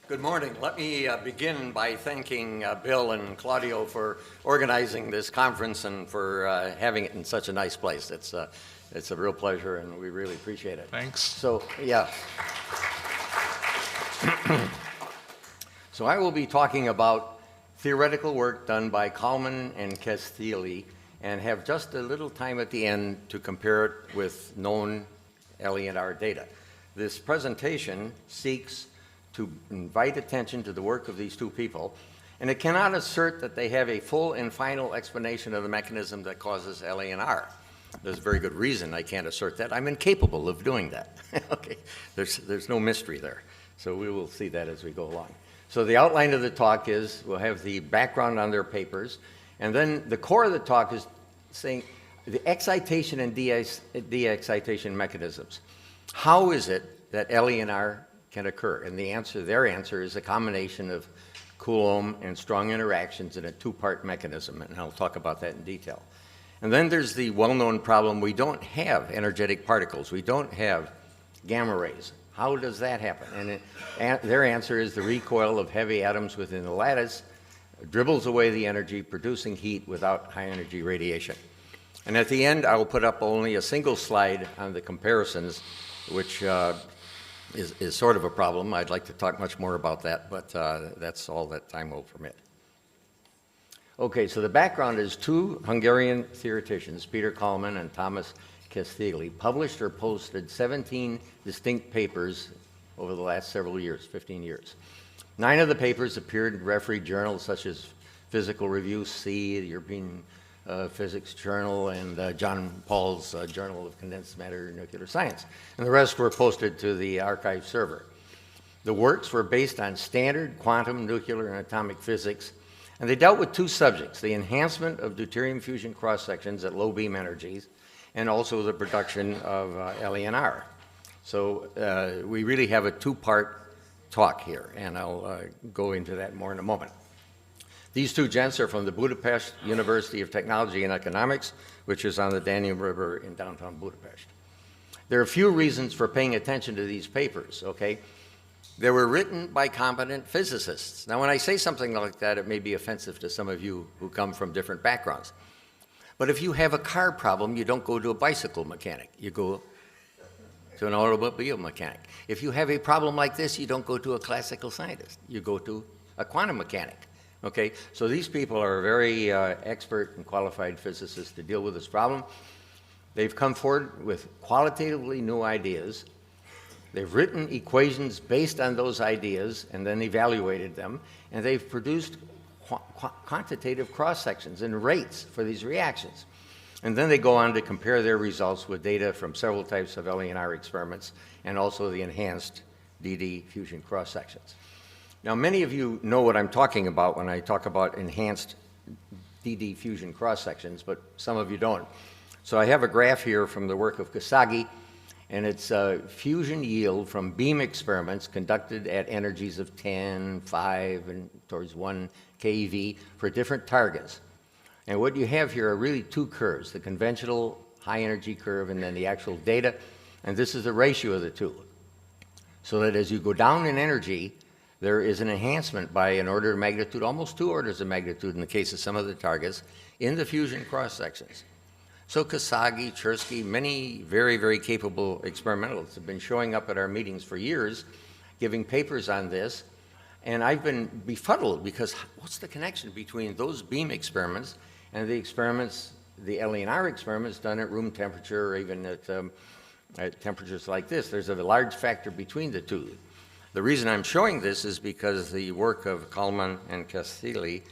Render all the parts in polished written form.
Good morning. Let me begin by thanking Bill and Claudio for organizing this conference and for having it in such a nice place. It's a real pleasure, and we really appreciate it. Thanks. So, yeah. So I will be talking about theoretical work done by Klmn and Keszthelyi, and have just a little time at the end to compare it with known LENR data. This presentation seeks to invite attention to the work of these two people, and it cannot assert that they have a full and final explanation of the mechanism that causes LENR. There's a very good reason I can't assert that. I'm incapable of doing that. Okay, there's no mystery there. So we will see that as we go along. So the outline of the talk is we'll have the background on their papers, and then the core of the talk is saying the excitation and de-excitation mechanisms. How is it that LENR can occur? And their answer is a combination of Coulomb and strong interactions in a two-part mechanism, and I'll talk about that in detail. And then there's the well-known problem: we don't have energetic particles. We don't have gamma rays. How does that happen? And their answer is the recoil of heavy atoms within the lattice dribbles away the energy, producing heat without high-energy radiation. And at the end, I will put up only a single slide on the comparisons, which is sort of a problem. I'd like to talk much more about that, but that's all that time will permit. Okay, so the background is two Hungarian theoreticians, Peter Klmn and Thomas Keszthelyi, published or posted 17 distinct papers over the last several years, 15 years. 9 of the papers appeared in refereed journals such as Physical Review C, the European Physics Journal, and John Paul's Journal of Condensed Matter Nuclear Science. And the rest were posted to the archive server. The works were based on standard quantum, nuclear, and atomic physics, and they dealt with two subjects: the enhancement of deuterium fusion cross-sections at low beam energies, and also the production of LENR. So we really have a two-part talk here, and I'll go into that more in a moment. These two gents are from the Budapest University of Technology and Economics, which is on the Danube River in downtown Budapest. There are a few reasons for paying attention to these papers, okay? They were written by competent physicists. Now, when I say something like that, it may be offensive to some of you who come from different backgrounds. But if you have a car problem, you don't go to a bicycle mechanic. You go to an automobile mechanic. If you have a problem like this, you don't go to a classical scientist. You go to a quantum mechanic. Okay, so these people are very expert and qualified physicists to deal with this problem. They've come forward with qualitatively new ideas. They've written equations based on those ideas and then evaluated them, and they've produced quantitative cross-sections and rates for these reactions. And then they go on to compare their results with data from several types of LENR experiments and also the enhanced DD fusion cross-sections. Now, many of you know what I'm talking about when I talk about enhanced DD fusion cross-sections, but some of you don't. So I have a graph here from the work of Keszthelyi, and it's fusion yield from beam experiments conducted at energies of 10, 5, and towards 1 keV for different targets. And what you have here are really two curves: the conventional high-energy curve and then the actual data, and this is the ratio of the two. So that as you go down in energy, there is an enhancement by an order of magnitude, almost 2 orders of magnitude in the case of some of the targets, in the fusion cross-sections. So Keszthelyi, Chersky, many very, very capable experimentalists have been showing up at our meetings for years, giving papers on this, and I've been befuddled because what's the connection between those beam experiments and the experiments, the LENR experiments done at room temperature or even at temperatures like this? There's a large factor between the two. The reason I'm showing this is because the work of Klmn and Keszthelyi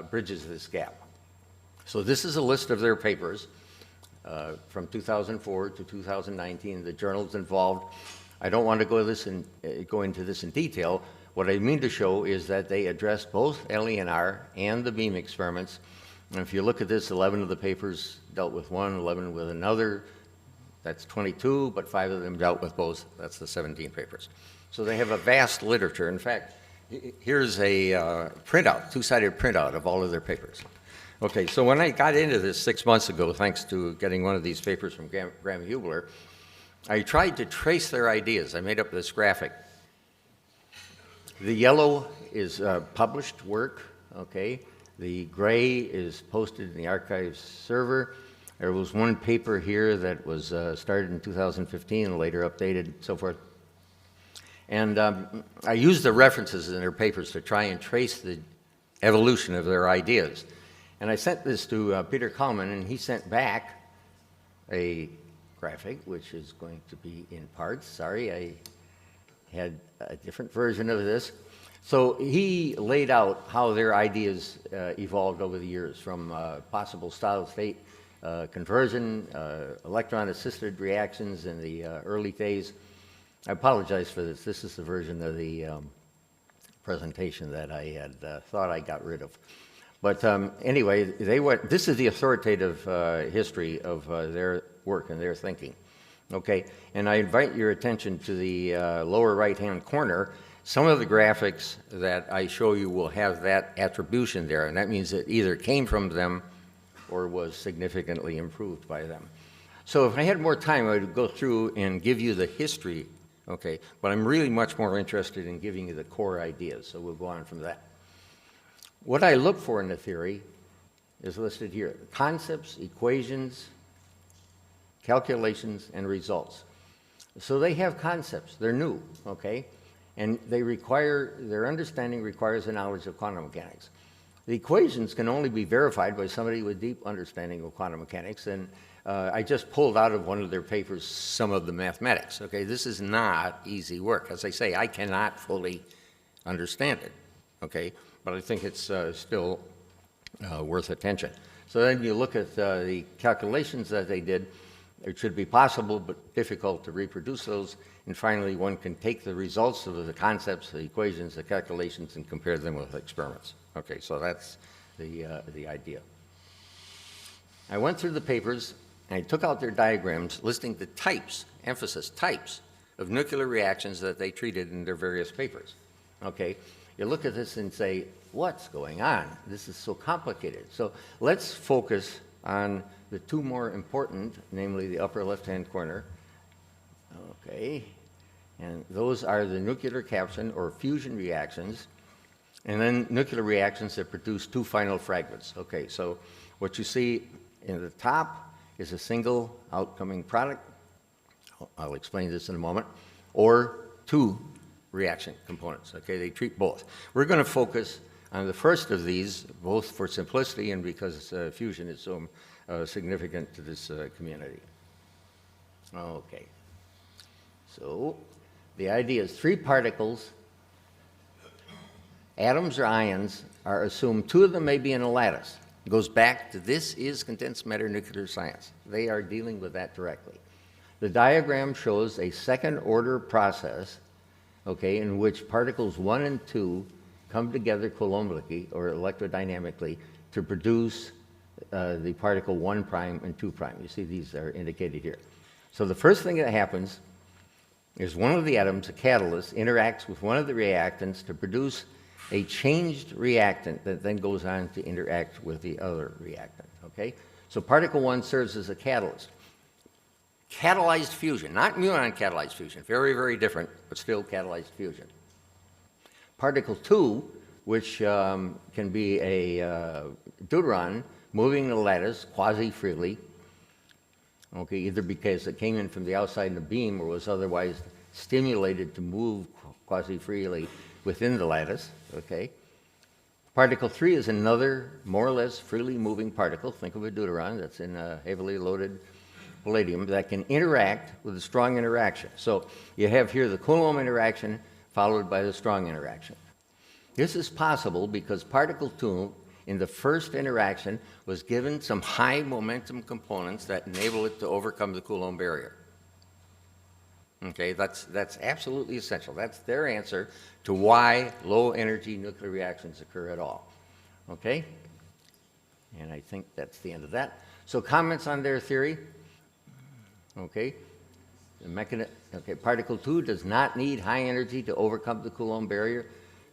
bridges this gap. So this is a list of their papers from 2004 to 2019, the journals involved. I don't want to go into this in detail. What I mean to show is that they address both LENR and the beam experiments. And if you look at this, 11 of the papers dealt with one, 11 with another. That's 22, but 5 of them dealt with both. That's the 17 papers. So they have a vast literature. In fact, here's a printout, two-sided printout of all of their papers. Okay, so when I got into this 6 months ago, thanks to getting one of these papers from Graham Hubler, I tried to trace their ideas. I made up this graphic. The yellow is published work, okay? The gray is posted in the archives server. There was one paper here that was started in 2015 and later updated and so forth. And I used the references in their papers to try and trace the evolution of their ideas. And I sent this to Peter Klmn, and he sent back a graphic, which is going to be in parts. Sorry, I had a different version of this. So he laid out how their ideas evolved over the years from possible solid-state conversion, electron-assisted reactions in the early days. I apologize for this. This is the version of the presentation that I had thought I got rid of. But anyway, this is the authoritative history of their work and their thinking. Okay, and I invite your attention to the lower right-hand corner. Some of the graphics that I show you will have that attribution there, and that means it either came from them or was significantly improved by them. So if I had more time, I would go through and give you the history, okay, but I'm really much more interested in giving you the core ideas, so we'll go on from that. What I look for in the theory is listed here: concepts, equations, calculations, and results. So they have concepts, they're new, okay? And their understanding requires a knowledge of quantum mechanics. The equations can only be verified by somebody with deep understanding of quantum mechanics, and I just pulled out of one of their papers some of the mathematics, okay? This is not easy work. As I say, I cannot fully understand it, okay? But I think it's still worth attention. So then you look at the calculations that they did. It should be possible but difficult to reproduce those. And finally, one can take the results of the concepts, the equations, the calculations, and compare them with experiments. Okay, so that's the idea. I went through the papers, and I took out their diagrams listing the types, emphasis, types of nuclear reactions that they treated in their various papers. Okay, you look at this and say, what's going on? This is so complicated. So let's focus on the two more important, namely the upper left-hand corner. Okay, and those are the nuclear caption or fusion reactions, and then nuclear reactions that produce two final fragments. Okay, so what you see in the top is a single outcoming product. I'll explain this in a moment, or two reaction components. Okay, they treat both. We're going to focus on the first of these, both for simplicity and because fusion is so significant to this community. Okay, so the idea is three particles, atoms or ions, are assumed. Two of them may be in a lattice. It goes back to this is condensed matter nuclear science. They are dealing with that directly. The diagram shows a second order process, okay, in which particles 1 and 2 come together coulombically or electrodynamically to produce the particle 1' and 2'. You see these are indicated here. So the first thing that happens is one of the atoms, a catalyst, interacts with one of the reactants to produce a changed reactant that then goes on to interact with the other reactant, okay? So particle 1 serves as a catalyst. Catalyzed fusion, not muon catalyzed fusion, very, very different, but still catalyzed fusion. Particle 2, which can be a deuteron moving the lattice quasi-freely, okay, either because it came in from the outside in the beam or was otherwise stimulated to move quasi-freely within the lattice, okay? Particle 3 is another more or less freely moving particle. Think of a deuteron that's in a heavily loaded palladium that can interact with a strong interaction. So you have here the Coulomb interaction followed by the strong interaction. This is possible because particle 2 in the first interaction was given some high momentum components that enable it to overcome the Coulomb barrier. Okay, that's absolutely essential. That's their answer to why low energy nuclear reactions occur at all. Okay? And I think that's the end of that. So comments on their theory? Okay. Particle 2 does not need high energy to overcome the Coulomb barrier.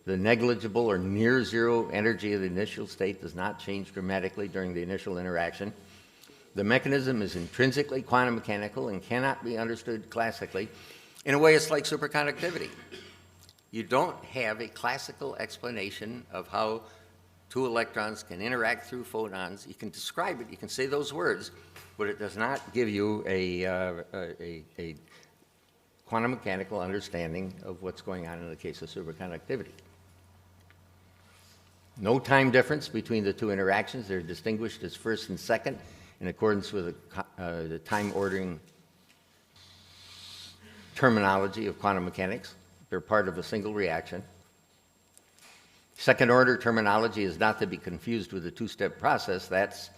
The negligible or near zero energy of the initial state does not change dramatically during the initial interaction. The mechanism is intrinsically quantum mechanical and cannot be understood classically. In a way, it's like superconductivity. you don't have a classical explanation of how two electrons can interact through photons. You can describe it, you can say those words, but it does not give you a quantum mechanical understanding of what's going on in the case of superconductivity. No time difference between the two interactions. They're distinguished as first and second in accordance with the time ordering terminology of quantum mechanics. They're part of a single reaction. Second order terminology is not to be confused with the two-step process. That's,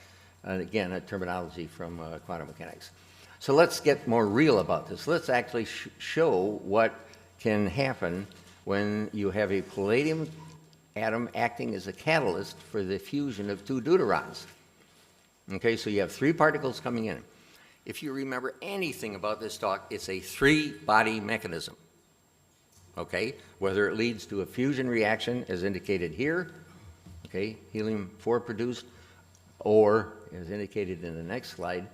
again, a terminology from quantum mechanics. So let's get more real about this. Let's actually show what can happen when you have a palladium atom acting as a catalyst for the fusion of two deuterons. Okay, so you have three particles coming in. If you remember anything about this talk, it's a three-body mechanism. Okay, whether it leads to a fusion reaction, as indicated here, okay, helium-4 produced, or, as indicated in the next slide,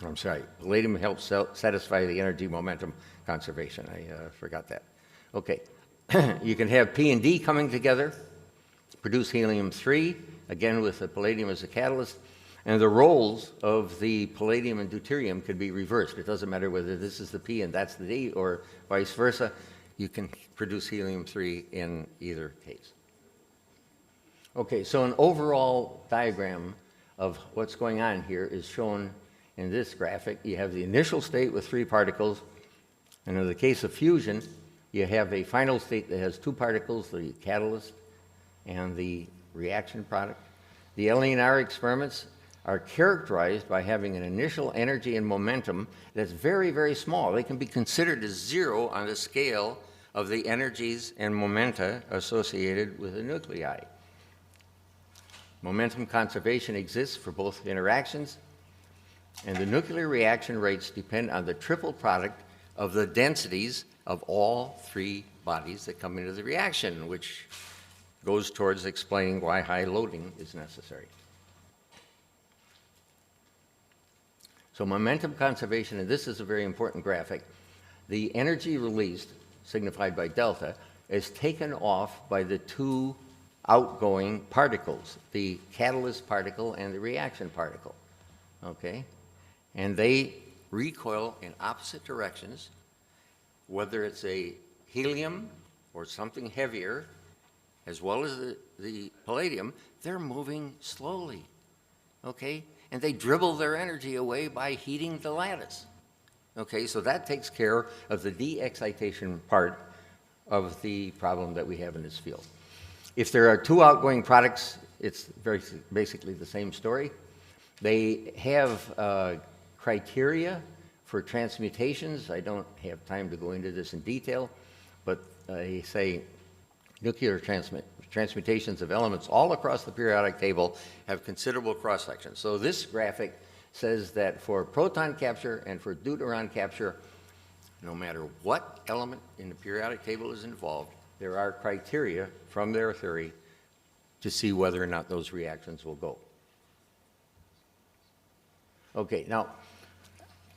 I'm sorry, palladium helps satisfy the energy momentum conservation. I forgot that. Okay, you can have P and D coming together, produce helium-3, again with the palladium as a catalyst, and the roles of the palladium and deuterium could be reversed. It doesn't matter whether this is the P and that's the D, or vice versa. You can produce helium-3 in either case. Okay, so an overall diagram of what's going on here is shown in this graphic. You have the initial state with three particles, and in the case of fusion, you have a final state that has two particles, the catalyst and the reaction product. The LNR experiments are characterized by having an initial energy and momentum that's very, very small. They can be considered as zero on the scale of the energies and momenta associated with the nuclei. Momentum conservation exists for both interactions, and the nuclear reaction rates depend on the triple product of the densities of all three bodies that come into the reaction, which goes towards explaining why high loading is necessary. So momentum conservation, and this is a very important graphic, the energy released, signified by delta, is taken off by the two outgoing particles, the catalyst particle and the reaction particle, okay? And they recoil in opposite directions, whether it's a helium or something heavier, as well as the palladium, they're moving slowly, okay? And they dribble their energy away by heating the lattice. Okay, so that takes care of the de-excitation part of the problem that we have in this field. If there are two outgoing products, it's very basically the same story. They have criteria for transmutations. I don't have time to go into this in detail, but they say nuclear transmutations of elements all across the periodic table have considerable cross-section. So this graphic says that for proton capture and for deuteron capture, no matter what element in the periodic table is involved, there are criteria from their theory to see whether or not those reactions will go. Okay, now,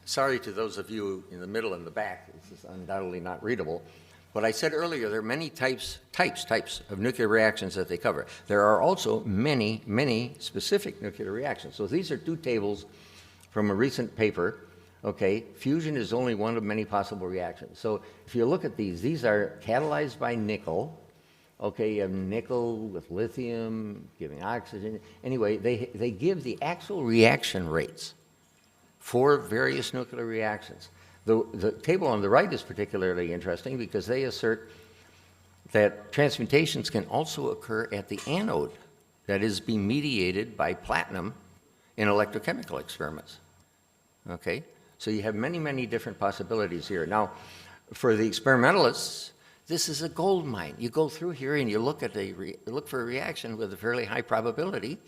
sorry to those of you in the middle and the back, this is undoubtedly not readable, but I said earlier there are many types of nuclear reactions that they cover. There are also many, many specific nuclear reactions. So these are two tables from a recent paper. Okay, fusion is only one of many possible reactions. So if you look at these are catalyzed by nickel. Okay, you have nickel with lithium giving oxygen. Anyway, they give the actual reaction rates for various nuclear reactions. The table on the right is particularly interesting because they assert that transmutations can also occur at the anode, that is, be mediated by platinum in electrochemical experiments. Okay, so you have many, many different possibilities here. Now, for the experimentalists, this is a gold mine. You go through here and you look at look for a reaction with a fairly high probability,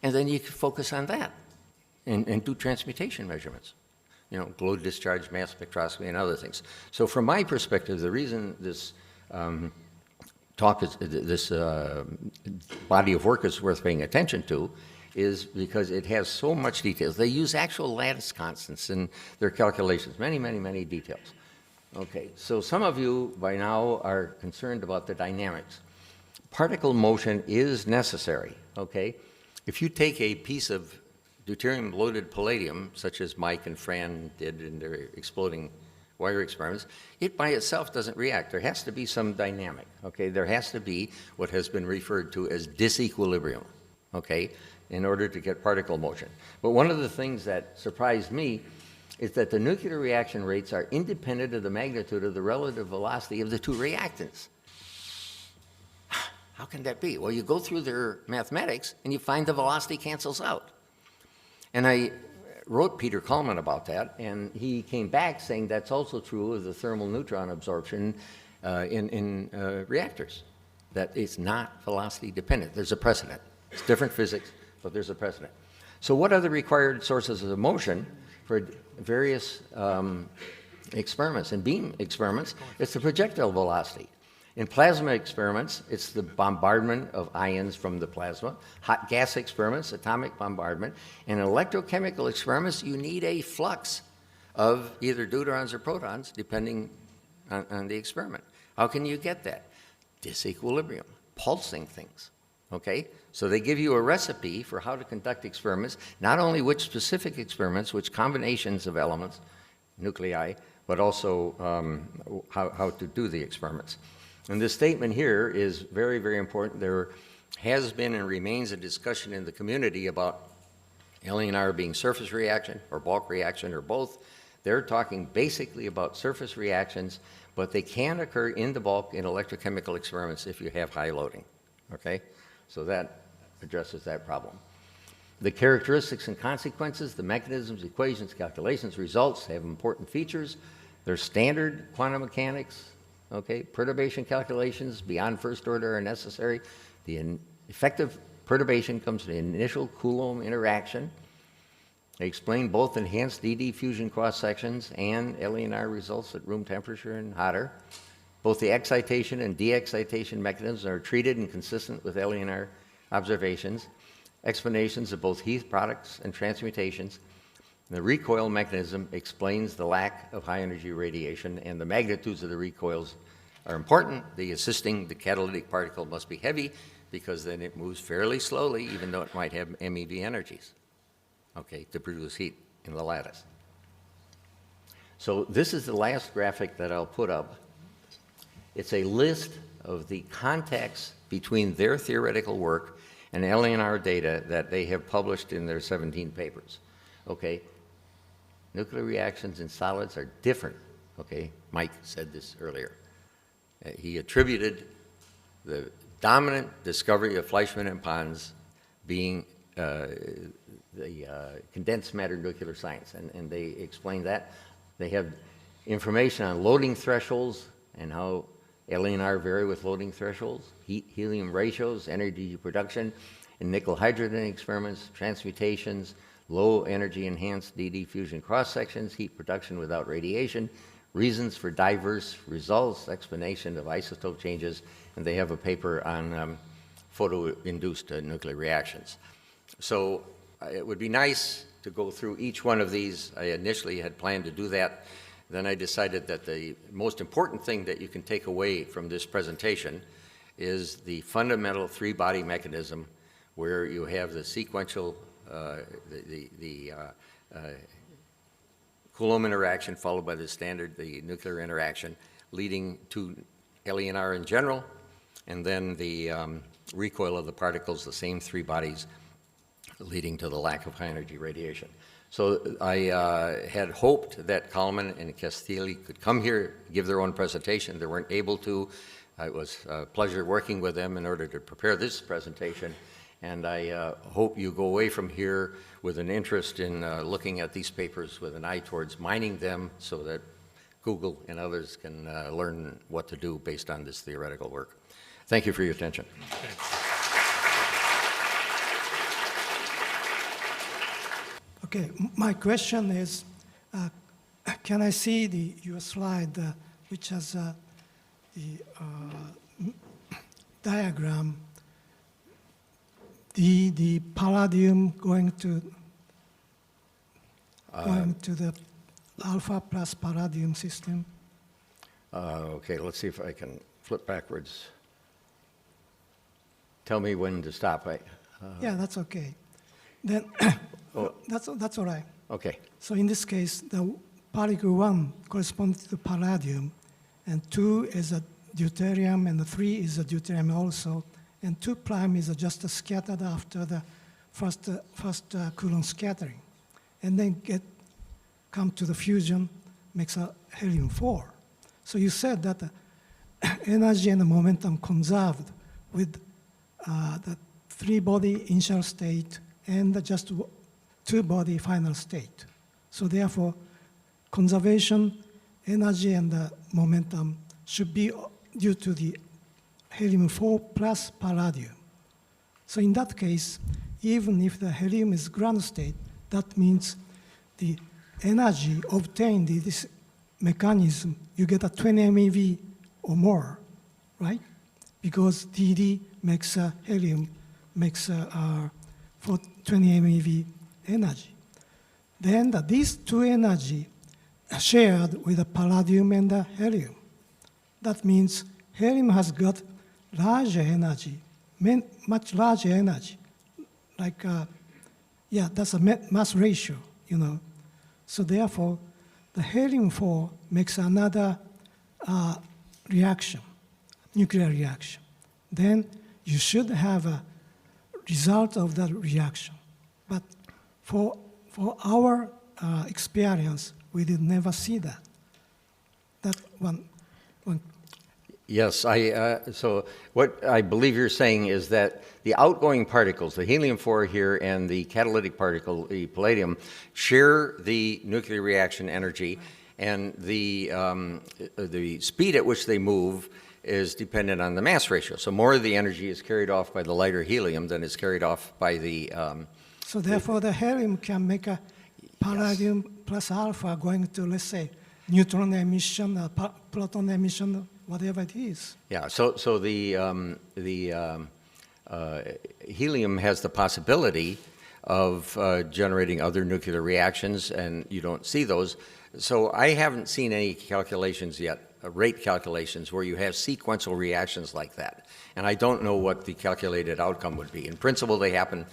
and then you can focus on that and do transmutation measurements. You know, glow discharge, mass spectroscopy, and other things. So from my perspective, the reason this body of work is worth paying attention to is because it has so much details. They use actual lattice constants in their calculations, many, many, many details. Okay, so some of you by now are concerned about the dynamics. Particle motion is necessary, okay? If you take a piece of deuterium-loaded palladium, such as Mike and Fran did in their exploding wire experiments, it by itself doesn't react. There has to be some dynamic, okay? There has to be what has been referred to as disequilibrium, okay, in order to get particle motion. But one of the things that surprised me is that the nuclear reaction rates are independent of the magnitude of the relative velocity of the two reactants. How can that be? Well, you go through their mathematics and you find the velocity cancels out. And I wrote Peter Klmn about that, and he came back saying that's also true of the thermal neutron absorption in reactors, that it's not velocity dependent. There's a precedent. It's different physics, but there's a precedent. So what are the required sources of motion for various experiments? In beam experiments, it's the projectile velocity. In plasma experiments, it's the bombardment of ions from the plasma. Hot gas experiments, atomic bombardment. In electrochemical experiments, you need a flux of either deuterons or protons, depending on the experiment. How can you get that? Disequilibrium, pulsing things, okay? So they give you a recipe for how to conduct experiments, not only which specific experiments, which combinations of elements, nuclei, but also how to do the experiments. And this statement here is very, very important. There has been and remains a discussion in the community about LNR being surface reaction or bulk reaction or both. They're talking basically about surface reactions, but they can occur in the bulk in electrochemical experiments if you have high loading, okay? So that addresses that problem. The characteristics and consequences, the mechanisms, equations, calculations, results have important features. They're standard quantum mechanics. Okay, perturbation calculations beyond first order are necessary. The effective perturbation comes from the initial Coulomb interaction. They explain both enhanced DD fusion cross-sections and LNR results at room temperature and hotter. Both the excitation and de-excitation mechanisms are treated and consistent with LNR observations. Explanations of both Heath products and transmutations. The recoil mechanism explains the lack of high-energy radiation, and the magnitudes of the recoils are important. The catalytic particle must be heavy because then it moves fairly slowly, even though it might have MeV energies, okay, to produce heat in the lattice. So this is the last graphic that I'll put up. It's a list of the contacts between their theoretical work and LNR data that they have published in their 17 papers, okay? Nuclear reactions in solids are different, okay? Mike said this earlier. He attributed the dominant discovery of Fleischmann and Pons being the condensed matter nuclear science, and they explained that. They have information on loading thresholds and how LNR vary with loading thresholds, heat-helium ratios, energy production in nickel hydrogen experiments, transmutations, low energy enhanced DD fusion cross-sections, heat production without radiation, reasons for diverse results, explanation of isotope changes, and they have a paper on photo-induced nuclear reactions. So it would be nice to go through each one of these. I initially had planned to do that. Then I decided that the most important thing that you can take away from this presentation is the fundamental three-body mechanism where you have the sequential Coulomb interaction followed by the standard, the nuclear interaction, leading to LNR in general, and then the recoil of the particles, the same three bodies, leading to the lack of high-energy radiation. So I had hoped that Klmn and Keszthelyi could come here, give their own presentation. They weren't able to. It was a pleasure working with them in order to prepare this presentation. And I hope you go away from here with an interest in looking at these papers with an eye towards mining them so that Google and others can learn what to do based on this theoretical work. Thank you for your attention. Okay, my question is, can I see your slide which has the diagram, the palladium going to the alpha plus palladium system? Okay, let's see if I can flip backwards. Tell me when to stop. Yeah, that's okay. Then that's all right. Okay. So in this case, the particle 1 corresponds to palladium, and 2 is a deuterium, and the 3 is a deuterium also, and 2 prime is just scattered after the first Coulomb scattering, and then come to the fusion, makes a helium-4. So you said that the energy and the momentum conserved with the 3-body initial state and just 2-body final state. So therefore, conservation, energy, and the momentum should be due to the helium-4 plus palladium. So in that case, even if the helium is ground state, that means the energy obtained in this mechanism, you get a 20 MeV or more, right? Because DD makes helium, makes for 20 MeV energy. Then these two energy are shared with the palladium and the helium. That means helium has got larger energy, much larger energy. Like, that's a mass ratio, you know. So therefore, the helium-4 makes another reaction, nuclear reaction. Then you should have a result of that reaction. But for our experience, we did never see that. That one. Yes, so what I believe you're saying is that the outgoing particles, the helium-4 here and the catalytic particle, the palladium, share the nuclear reaction energy, and the speed at which they move is dependent on the mass ratio. So more of the energy is carried off by the lighter helium than is carried off by the... so therefore the helium can make a palladium plus alpha going to, let's say, neutron emission, proton emission, whatever it is. Yeah, so the helium has the possibility of generating other nuclear reactions, and you don't see those. So I haven't seen any calculations yet, rate calculations, where you have sequential reactions like that. And I don't know what the calculated outcome would be. In principle, they happen.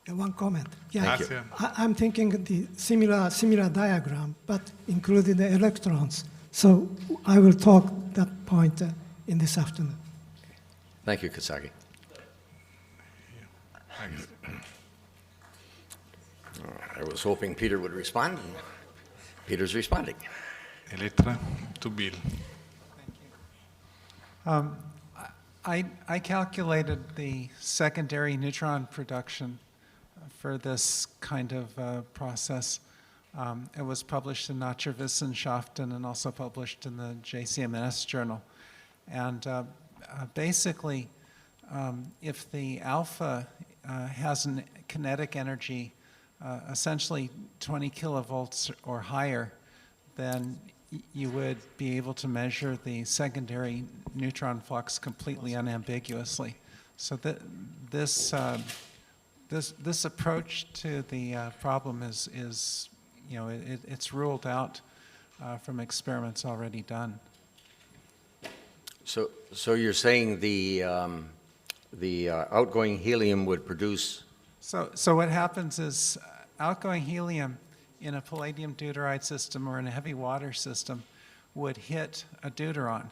One comment. Yeah, Thank you. I'm thinking the similar diagram, but including the electrons. So I will talk that point in this afternoon. Thank you, Keszthelyi. I was hoping Peter would respond. Peter's responding. Elettra to Bill. Thank you. I calculated the secondary neutron production for this kind of process. It was published in Naturwissenschaften and also published in the JCMS journal. And basically, if the alpha has a kinetic energy essentially 20 kilovolts or higher, then you would be able to measure the secondary neutron flux completely unambiguously. So this approach to the problem is you know, it's ruled out from experiments already done. So you're saying the outgoing helium would produce... So what happens is outgoing helium in a palladium deuteride system or in a heavy water system would hit a deuteron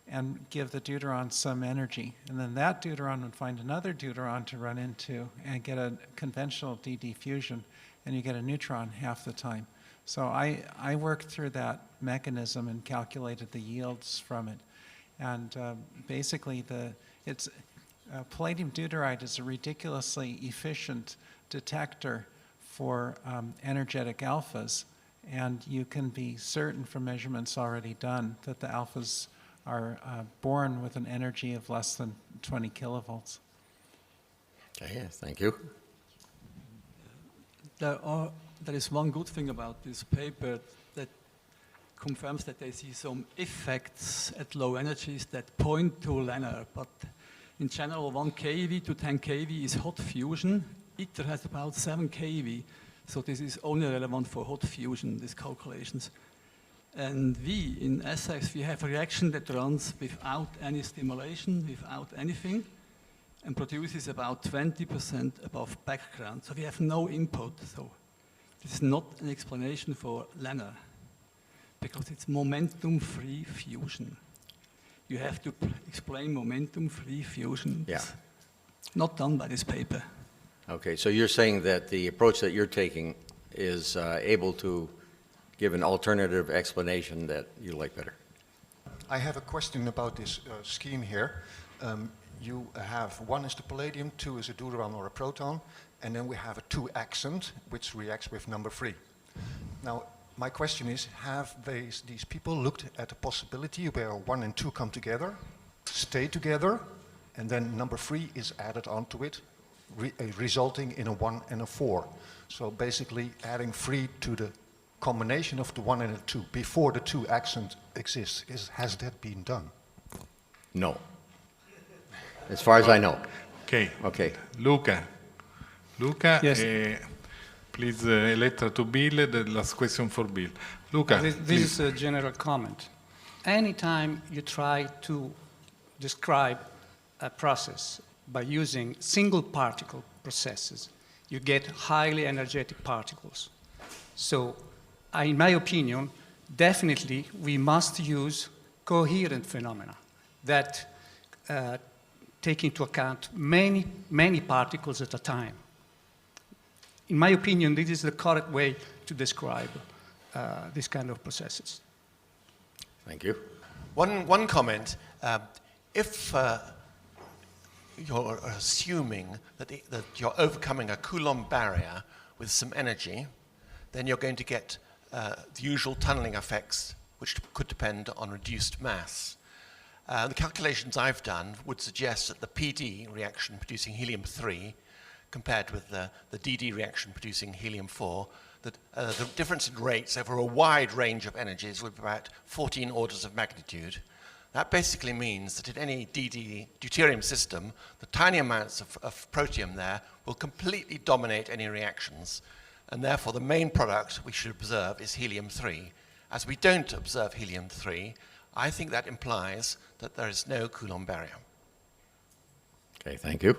and give the deuteron some energy. And then that deuteron would find another deuteron to run into and get a conventional DD fusion, and you get a neutron half the time. So I worked through that mechanism and calculated the yields from it. And basically, palladium deuteride is a ridiculously efficient detector for energetic alphas, and you can be certain from measurements already done that the alphas are born with an energy of less than 20 kilovolts. Okay, thank you. There is one good thing about this paper that confirms that they see some effects at low energies that point to LANR, but in general 1 kV to 10 kV is hot fusion. ITER has about 7 kV, so this is only relevant for hot fusion, these calculations. And we, in SX, we have a reaction that runs without any stimulation, without anything, and produces about 20% above background. So we have no input. So this is not an explanation for LANR, because it's momentum-free fusion. You have to explain momentum-free fusion. Yeah. It's not done by this paper. Okay, so you're saying that the approach that you're taking is able to give an alternative explanation that you like better. I have a question about this scheme here. You have one is the palladium, two is a deuteron or a proton, and then we have a 2 accent which reacts with number 3. Now, my question is, have these people looked at the possibility where 1 and 2 come together, stay together, and then number 3 is added onto it, resulting in a 1 and a 4. So basically adding 3 to the combination of the 1 and the 2 before the 2 accent exists. Has that been done? No. As far as I know. Okay. Okay. Luca. Luca, Yes. Please, Elettra to Bill, the last question for Bill. Luca, This please. is a general comment. Anytime you try to describe a process by using single particle processes, you get highly energetic particles. So, in my opinion, definitely we must use coherent phenomena that take into account many particles at a time. In my opinion, this is the correct way to describe this kind of processes. Thank you. One comment, if you're assuming that you're overcoming a Coulomb barrier with some energy, then you're going to get the usual tunneling effects, which could depend on reduced mass. The calculations I've done would suggest that the PD reaction producing helium-3 compared with the DD reaction producing helium-4, that the difference in rates over a wide range of energies would be about 14 orders of magnitude. That basically means that in any DD deuterium system, the tiny amounts of protium there will completely dominate any reactions, and therefore the main product we should observe is helium-3. As we don't observe helium-3, I think that implies that there is no Coulomb barrier. Okay, thank you.